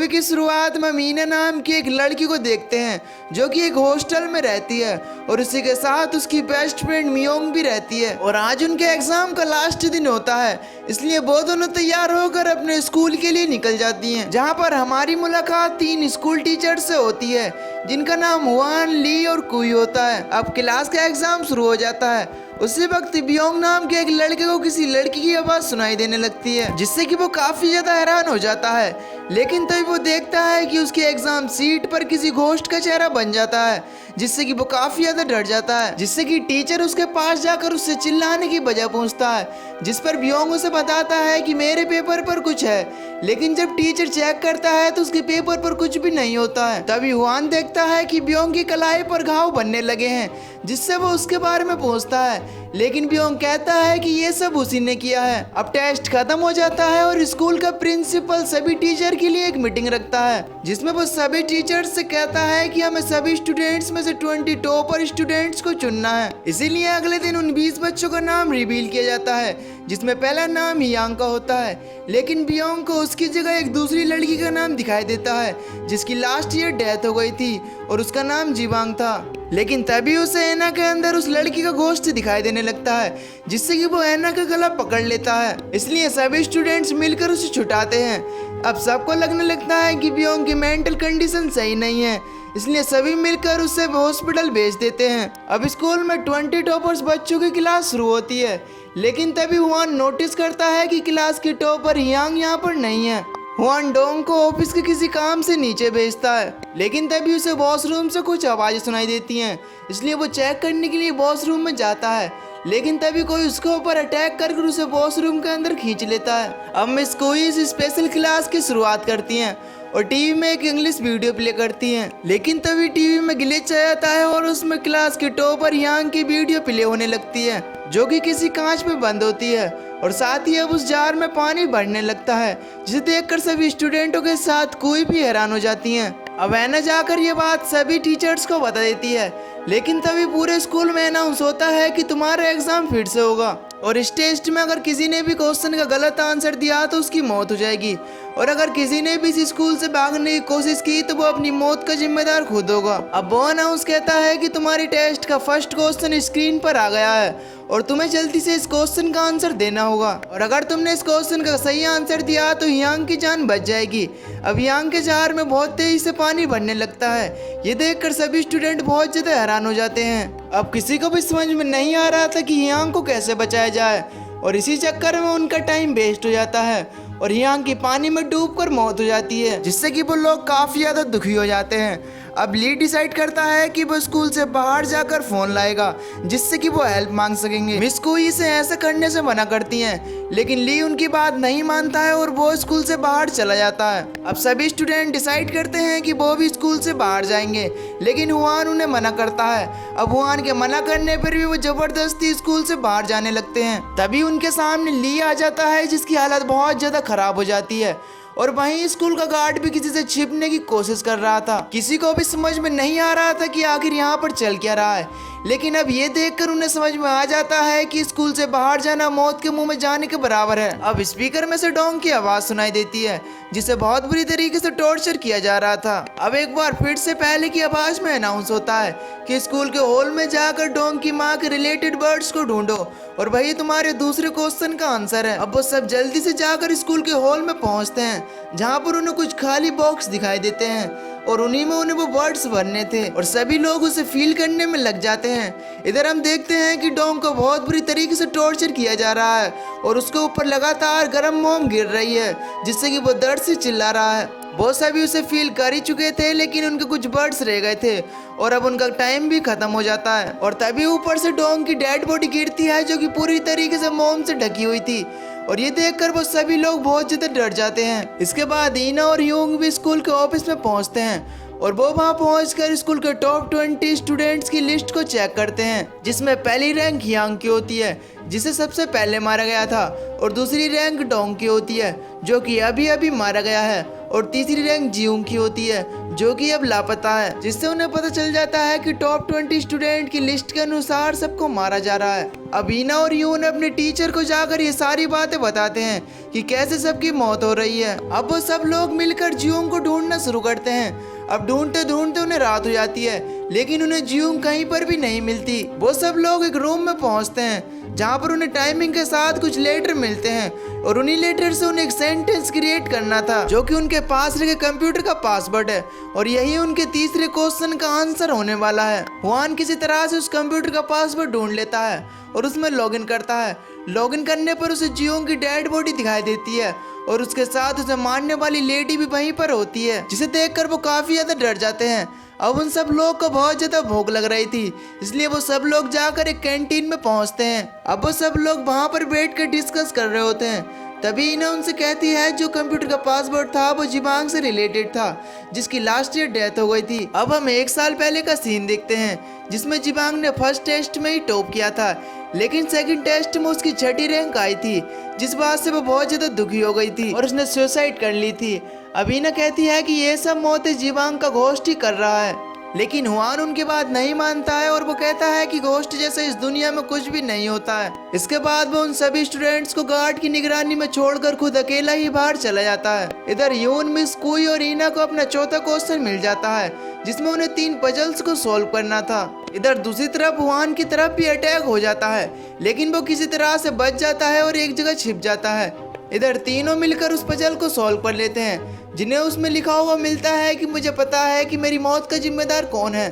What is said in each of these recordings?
Movie की शुरुआत में मीना नाम की एक लड़की को देखते हैं जो कि एक हॉस्टल में रहती है और उसी के साथ उसकी बेस्ट फ्रेंड मियोंग भी रहती है। और आज उनके एग्जाम का लास्ट दिन होता है, इसलिए वो दोनों तैयार होकर अपने स्कूल के लिए निकल जाती हैं, जहां पर हमारी मुलाकात 3 स्कूल टीचर से होती है जिनका नाम हुआन, ली और कुई होता है। अब क्लास का एग्जाम शुरू हो जाता है। उसी वक्त बियोंग नाम के एक लड़के को किसी लड़की की आवाज सुनाई देने लगती है, जिससे कि वो काफी ज्यादा हैरान हो जाता है। लेकिन तभी वो देखता है कि उसके एग्जाम सीट पर किसी घोस्ट का चेहरा बन जाता है, जिससे कि वो काफी ज्यादा डर जाता है। जिससे कि टीचर उसके पास जाकर उससे चिल्लाने की वजह पूछता है, जिस पर बियोंग उसे बताता है कि मेरे पेपर पर कुछ है। लेकिन जब टीचर चेक करता है तो उसके पेपर पर कुछ भी नहीं होता है। तभी हुआन देखता है कि बियोंग की कलाई पर घाव बनने लगे हैं, जिससे वो उसके बारे में पूछता है। लेकिन बियोंग कहता है कि ये सब उसी ने किया है। अब टेस्ट खत्म हो जाता है और स्कूल का प्रिंसिपल सभी टीचर के लिए एक मीटिंग रखता है, जिसमें वो सभी टीचर्स से कहता है कि हमें सभी स्टूडेंट्स में से 20 टॉपर स्टूडेंट्स को चुनना है। इसीलिए अगले दिन उन 20 बच्चों का नाम रिवील किया जाता है, जिसमें पहला नाम हियांग का होता है। लेकिन बियोंग को उसकी जगह एक दूसरी लड़की का नाम दिखाई देता है, जिसकी लास्ट ईयर डेथ हो गई थी और उसका नाम जीवांग था। लेकिन तभी उसे एना के अंदर उस लड़की का घोस्ट दिखाई देने लगता है, जिससे कि वो एना का गला पकड़ लेता है। इसलिए सभी स्टूडेंट्स मिलकर उसे छुटाते हैं। अब सबको लगने लगता है कि बियोंग की मेंटल कंडीशन सही नहीं है, इसलिए सभी मिलकर उसे हॉस्पिटल भेज देते हैं। अब स्कूल में 20 टॉपर्स बच्चों की क्लास शुरू होती है। लेकिन तभी हुआन नोटिस करता है कि क्लास की टॉपर हियांग यहाँ पर नहीं है। हुआन डोंग को ऑफिस के किसी काम से नीचे भेजता है, लेकिन तभी उसे वॉशरूम से कुछ आवाजें सुनाई देती हैं, इसलिए वो चेक करने के लिए वॉशरूम में जाता है। लेकिन तभी कोई उसके ऊपर अटैक कर उसे वॉशरूम के अंदर खींच लेता है। अब मिस कोई इस स्पेशल क्लास की शुरुआत करती हैं और टीवी में एक इंग्लिश वीडियो प्ले करती हैं। लेकिन तभी टीवी में ग्लिच आ जाता है और उसमें क्लास के टॉपर यांग की वीडियो प्ले होने लगती है, जो कि किसी कांच में बंद होती है। और साथ ही अब उस जार में पानी भरने लगता है, जिसे देखकर सभी स्टूडेंटों के साथ कोई भी हैरान हो जाती हैं। अब एना जाकर ये बात सभी टीचर्स को बता देती है। लेकिन तभी पूरे स्कूल में अनाउंस होता है कि तुम्हारा एग्जाम फिर से होगा और इस टेस्ट में अगर किसी ने भी क्वेश्चन का गलत आंसर दिया तो उसकी मौत हो जाएगी, और अगर किसी ने भी इस स्कूल से भागने की कोशिश की तो वो अपनी मौत का जिम्मेदार खुद होगा। अब वो अनाउंस कहता है कि तुम्हारी टेस्ट का फर्स्ट क्वेश्चन स्क्रीन पर आ गया है और तुम्हें जल्दी से इस क्वेश्चन का आंसर देना होगा, और अगर तुमने इस क्वेश्चन का सही आंसर दिया तो हियांग की जान बच जाएगी। अब हियांग के जार में बहुत तेजी से पानी भरने लगता है। ये देखकर सभी स्टूडेंट बहुत ज्यादा हैरान हो जाते हैं। अब किसी को भी समझ में नहीं आ रहा था कि हियांग को कैसे बचाया जाए, और इसी चक्कर में उनका टाइम वेस्ट हो जाता है और हियांग की पानी में डूबकर मौत हो जाती है, जिससे कि वो लोग काफी ज्यादा दुखी हो जाते हैं। अब ली डिसाइड करता है कि वो स्कूल से बाहर जाकर फोन लाएगा, जिससे कि वो हेल्प मांग सकेंगे। मिस कोई इसे ऐसा करने से मना करती हैं, लेकिन ली उनकी बात नहीं मानता है और वो स्कूल से बाहर चला जाता है। अब सभी स्टूडेंट डिसाइड करते हैं कि वो भी स्कूल से बाहर जाएंगे, लेकिन हुआन उन्हें मना करता है। अब हुआन के मना करने पर भी वो जबरदस्ती स्कूल से बाहर जाने लगते हैं। तभी उनके सामने ली आ जाता है, जिसकी हालत बहुत ज्यादा खराब हो जाती है, और वहीं स्कूल का गार्ड भी किसी से छिपने की कोशिश कर रहा था। किसी को भी समझ में नहीं आ रहा था कि आखिर यहाँ पर चल क्या रहा है, लेकिन अब ये देखकर उन्हें समझ में आ जाता है कि स्कूल से बाहर जाना मौत के मुंह में जाने के बराबर है। अब स्पीकर में से डोंग की आवाज सुनाई देती है, जिसे बहुत बुरी तरीके से टॉर्चर किया जा रहा था। अब एक बार फिर से पहले की आवाज में अनाउंस होता है कि स्कूल के हॉल में जाकर डोंग की माँ के रिलेटेड वर्ड्स को ढूंढो और वही तुम्हारे दूसरे क्वेश्चन का आंसर है। अब वो सब जल्दी से जाकर स्कूल के हॉल में पहुंचते हैं, जहाँ पर उन्हें कुछ खाली बॉक्स दिखाई देते हैं और उन्हीं में उन्हें वो वर्ड्स भरने थे, और सभी लोग उसे फील करने में लग जाते हैं। इधर हम देखते हैं कि डोंग को बहुत बुरी तरीके से टॉर्चर किया जा रहा है और उसके ऊपर लगातार गर्म मोम गिर रही है, जिससे कि वो दर्द से चिल्ला रहा है। वो सभी उसे फील कर ही चुके थे, लेकिन उनके कुछ वर्ड्स रह गए थे और अब उनका टाइम भी खत्म हो जाता है। और तभी ऊपर से डोंग की डेड बॉडी गिरती है, जो कि पूरी तरीके से मोम से ढकी हुई थी, और ये देखकर वो सभी लोग बहुत ज्यादा डर जाते हैं। इसके बाद ईना और यूंग भी स्कूल के ऑफिस में पहुंचते हैं और वो वहाँ पहुंचकर स्कूल के टॉप 20 स्टूडेंट्स की लिस्ट को चेक करते हैं, जिसमें पहली रैंक यांग की होती है, जिसे सबसे पहले मारा गया था, और दूसरी रैंक डोंग की होती है, जो कि अभी अभी मारा गया है, और तीसरी रैंक जियोंग की होती है, जो कि अब लापता है। जिससे उन्हें पता चल जाता है कि टॉप 20 स्टूडेंट की लिस्ट के अनुसार सबको मारा जा रहा है। अब ईना और यून अपने टीचर को जाकर ये सारी बातें बताते हैं कि कैसे सबकी मौत हो रही है। अब वो सब लोग मिलकर जियोंग को ढूंढना शुरू करते हैं। अब ढूंढते ढूंढते उन्हें रात हो जाती है, लेकिन उन्हें जियोंग कहीं पर भी नहीं मिलती। वो सब लोग एक रूम में पहुंचते हैं, जहां पर उन्हें टाइमिंग के साथ कुछ लेटर मिलते हैं, और उन्हीं लेटर से उन्हें एक सेंटेंस क्रिएट करना था, जो कि उनके पास रखे कंप्यूटर का पासवर्ड है, और यही उनके तीसरे क्वेश्चन का आंसर होने वाला है। हुआन किसी तरह से उस कंप्यूटर का पासवर्ड ढूंढ लेता है और उसमें लॉगिन करता है। लॉगिन करने पर उसे जियोंग की डेड बॉडी दिखाई देती है, और उसके साथ उसे मारने वाली लेडी भी वहीं पर होती है, जिसे देखकर वो काफी ज्यादा डर जाते हैं। अब उन सब लोग को बहुत ज्यादा भूख लग रही थी, इसलिए वो सब लोग जाकर एक कैंटीन में पहुंचते हैं। अब वो सब लोग वहां पर बैठ कर डिस्कस कर रहे होते हैं। तभी इन्हें उनसे कहती है जो कंप्यूटर का पासवर्ड था वो जिबांग से रिलेटेड था, जिसकी लास्ट ईयर डेथ हो गई थी। अब हम 1 साल पहले का सीन देखते हैं, जिसमें जिबांग ने फर्स्ट टेस्ट में ही टॉप किया था, लेकिन सेकंड टेस्ट में उसकी 6ठी रैंक आई थी, जिस बात से वो बहुत ज्यादा दुखी हो गई थी और उसने सुसाइड कर ली थी। अब इन्हें कहती है कि ये सब मौतें जिबांग का घोस्ट ही कर रहा है, लेकिन हुआन उनकी बात नहीं मानता है और वो कहता है कि घोस्ट जैसे इस दुनिया में कुछ भी नहीं होता है। इसके बाद वो उन सभी स्टूडेंट्स को गार्ड की निगरानी में छोड़कर खुद अकेला ही बाहर चला जाता है। इधर यून, मिस कुई और ईना को अपना चौथा क्वेश्चन मिल जाता है, जिसमें उन्हें 3 पजल्स को सॉल्व करना था। इधर दूसरी तरफ हुआन की तरफ भी अटैक हो जाता है, लेकिन वो किसी तरह से बच जाता है और एक जगह छिप जाता है। इधर तीनों मिलकर उस पजल को सॉल्व कर लेते हैं, जिन्हें उसमें लिखा हुआ मिलता है कि मुझे पता है कि मेरी मौत का जिम्मेदार कौन है,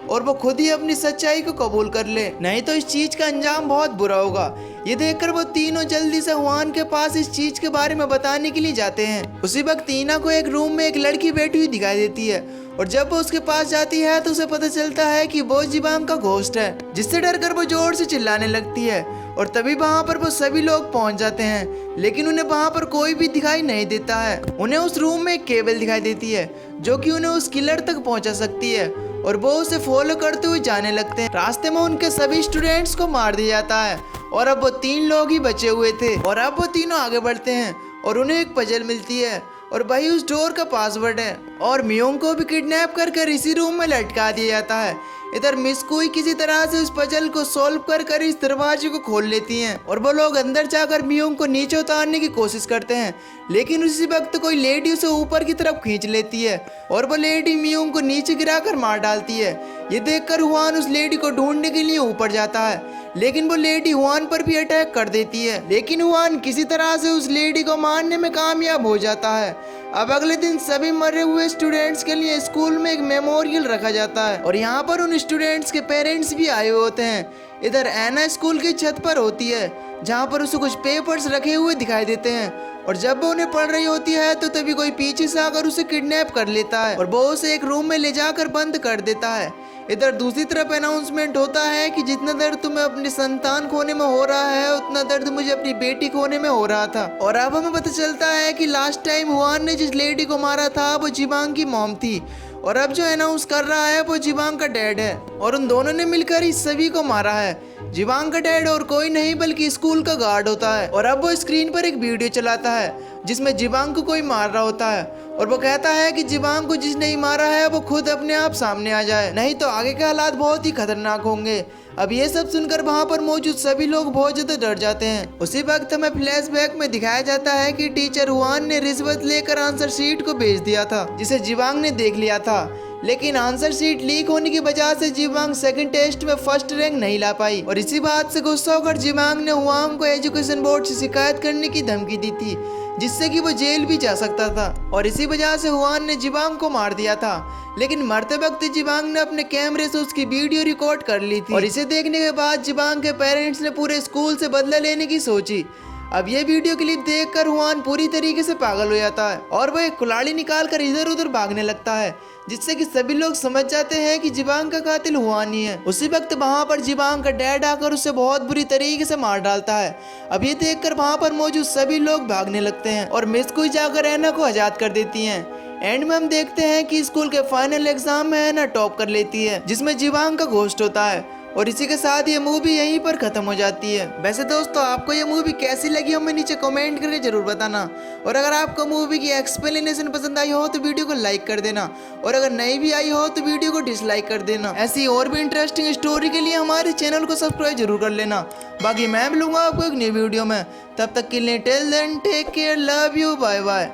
और वो खुद ही अपनी सच्चाई को कबूल कर ले, नहीं तो इस चीज का अंजाम बहुत बुरा होगा। ये देखकर वो तीनों जल्दी से हुआन के पास इस चीज के बारे में बताने के लिए जाते हैं। उसी वक्त ईना को एक रूम में एक लड़की बैठी हुई दिखाई देती है, और जब वो उसके पास जाती है तो उसे पता चलता है कि वो जिबांग का घोस्ट है, जिससे डरकर वो जोर से चिल्लाने लगती है। और तभी वहाँ पर वो सभी लोग पहुँच जाते हैं, लेकिन उन्हें वहाँ पर कोई भी दिखाई नहीं देता है। उन्हें उस रूम में एक केबल दिखाई देती है, जो कि उन्हें उस किलर तक पहुँचा सकती है, और वो उसे फॉलो करते हुए जाने लगते हैं। रास्ते में उनके सभी स्टूडेंट्स को मार दिया जाता है, और अब वो 3 लोग ही बचे हुए थे। और अब वो तीनों आगे बढ़ते हैं और उन्हें एक पजल मिलती है, और वही उस डोर का पासवर्ड है, और मियोंग को भी किडनैप कर इसी रूम में लटका दिया जाता है। इधर मिस कुई किसी तरह से उस पजल को सॉल्व कर इस दरवाजे को खोल लेती हैं, और वो लोग अंदर जाकर मियोंग को नीचे उतारने की कोशिश करते हैं, लेकिन उसी वक्त कोई लेडी उसे ऊपर की तरफ खींच लेती है, और वो लेडी मियोंग को नीचे गिराकर मार डालती है। ये देखकर हुआन उस लेडी को ढूंढने के लिए ऊपर जाता है, लेकिन वो लेडी हुआन पर भी अटैक कर देती है, लेकिन हुआन किसी तरह से उस लेडी को मारने में कामयाब हो जाता है। अब अगले दिन सभी मरे हुए स्टूडेंट्स के लिए स्कूल में एक मेमोरियल रखा जाता है, और यहाँ पर उन स्टूडेंट्स के पेरेंट्स भी आए होते हैं। इधर एना स्कूल की छत पर होती है, जहाँ पर उसे कुछ पेपर्स रखे हुए दिखाई देते हैं, और जब वो उन्हें पढ़ रही होती है तो तभी कोई पीछे से आकर उसे किडनैप कर लेता है, और वो उसे एक रूम में ले जाकर बंद कर देता है। इधर दूसरी तरफ अनाउंसमेंट होता है कि जितना दर्द तुम्हें अपनी संतान खोने में हो रहा है, उतना दर्द मुझे अपनी बेटी खोने में हो रहा था। और अब हमें पता चलता है कि लास्ट टाइम हुआन ने जिस लेडी को मारा था वो जिबांग की मॉम थी, और अब जो अनाउंस कर रहा है वो जिबांग का डैड है, और उन दोनों ने मिलकर इस सभी को मारा है। जिबांग का डैड और कोई नहीं बल्कि स्कूल का गार्ड होता है, और अब वो स्क्रीन पर एक वीडियो चलाता है जिसमें जिबांग को कोई मार रहा होता है, और वो कहता है कि जिबांग को जिसने ही मारा है वो खुद अपने आप सामने आ जाए, नहीं तो आगे के हालात बहुत ही खतरनाक होंगे। अब ये सब सुनकर वहाँ पर मौजूद सभी लोग बहुत ज्यादा डर जाते हैं। उसी वक्त हमें फ्लैशबैक में दिखाया जाता है कि टीचर हुआन ने रिश्वत लेकर आंसर शीट को भेज दिया था, जिसे जिबांग ने देख लिया था, लेकिन आंसर शीट लीक होने की वजह से जिबांग सेकंड टेस्ट में फर्स्ट रैंक नहीं ला पाई, और इसी बात से गुस्सा होकर जिबांग ने हुआंग को एजुकेशन बोर्ड से शिकायत करने की धमकी दी थी, जिससे कि वो जेल भी जा सकता था, और इसी वजह से हुआन ने जिबांग को मार दिया था। लेकिन मरते वक्त जिबांग ने अपने कैमरे से उसकी वीडियो रिकॉर्ड कर ली थी, और इसे देखने के बाद जिबांग के पेरेंट्स ने पूरे स्कूल से बदला लेने की सोची। अब ये वीडियो क्लिप देखकर हुआन पूरी तरीके से पागल हो जाता है, और वह एक कुल्हाड़ी निकालकर इधर उधर भागने लगता है, जिससे कि सभी लोग समझ जाते हैं कि जिबांग का कातिल हुआन ही है। उसी वक्त वहाँ पर जिबांग का डैड आकर उसे बहुत बुरी तरीके से मार डालता है। अब ये देखकर वहाँ पर मौजूद सभी लोग भागने लगते हैं, और मिस कुई जाकर एना को आजाद कर देती हैं। एंड में हम देखते हैं कि स्कूल के फाइनल एग्जाम में है ना टॉप कर लेती है, जिसमें जीवांग का घोस्ट होता है। और इसी के साथ ये मूवी यहीं पर खत्म हो जाती है। वैसे दोस्तों, आपको ये मूवी कैसी लगी हमें नीचे कमेंट करके जरूर बताना। और अगर आपको मूवी की एक्सप्लेनेशन पसंद आई हो तो वीडियो को लाइक कर देना, और अगर नहीं भी आई हो तो वीडियो को डिसलाइक कर देना। ऐसी और भी इंटरेस्टिंग स्टोरी के लिए हमारे चैनल को सब्सक्राइब जरूर कर लेना। बाकी मैं मिलूंगा आपको एक नई वीडियो में, तब तक के लिए till then take care, love you, bye bye.